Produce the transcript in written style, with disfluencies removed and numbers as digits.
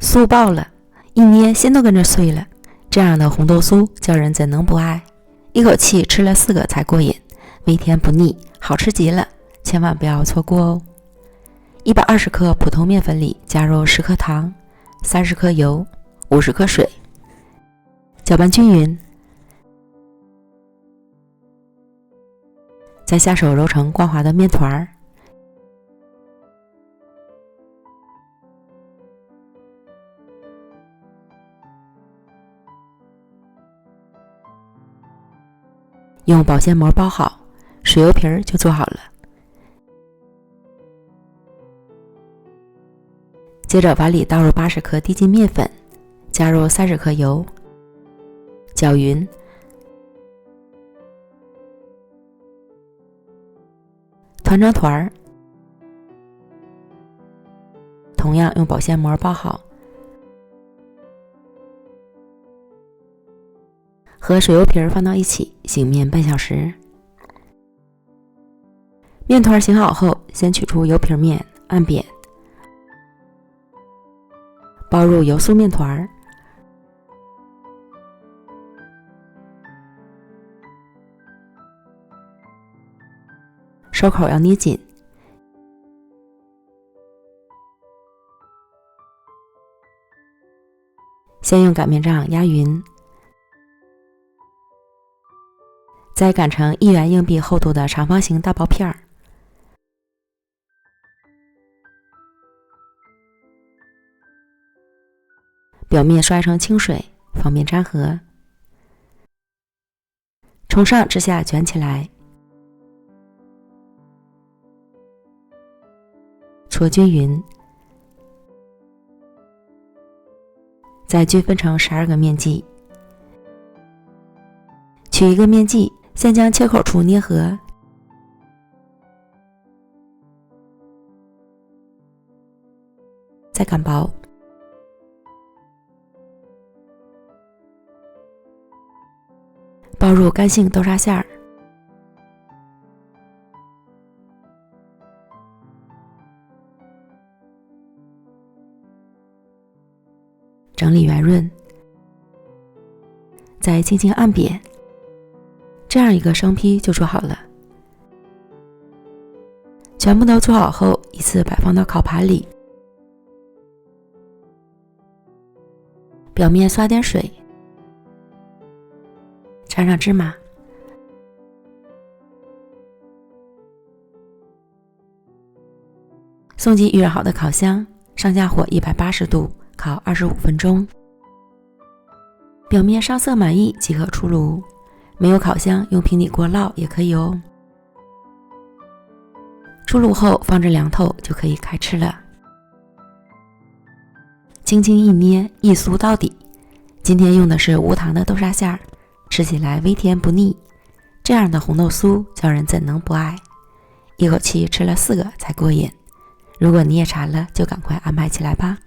酥爆了，一捏心都跟着碎了。这样的红豆酥叫人怎能不爱？一口气吃了4个才过瘾，微甜不腻，好吃极了，千万不要错过哦。120克普通面粉里加入10克糖、30克油、50克水，搅拌均匀，再下手揉成光滑的面团儿。用保鲜膜包好，水油皮儿就做好了。接着碗里倒入80克低筋面粉，加入30克油，搅匀，团成团儿，同样用保鲜膜包好，和水油皮儿放到一起，醒面半小时。面团醒好后，先取出油皮面，按扁，包入油酥面团，收口要捏紧。先用擀面杖压匀，再擀成1元硬币厚度的长方形大薄片儿。表面刷成清水，方便粘合。从上至下卷起来，搓均匀，再均分成12个面剂。取一个面剂，先将切口处捏合，再擀薄。包入干性豆沙馅儿，整理圆润，再轻轻按扁，这样一个生坯就做好了。全部都做好后，依次摆放到烤盘里，表面刷点水，沾上芝麻，送进预热好的烤箱，上下火180度烤25分钟，表面上色满意即可出炉。没有烤箱，用平底锅烙也可以哦。出炉后放置凉透就可以开吃了。轻轻一捏，一酥到底。今天用的是无糖的豆沙馅儿，吃起来微甜不腻，这样的红豆酥叫人怎能不爱？一口气吃了4个才过瘾。如果你也馋了，就赶快安排起来吧。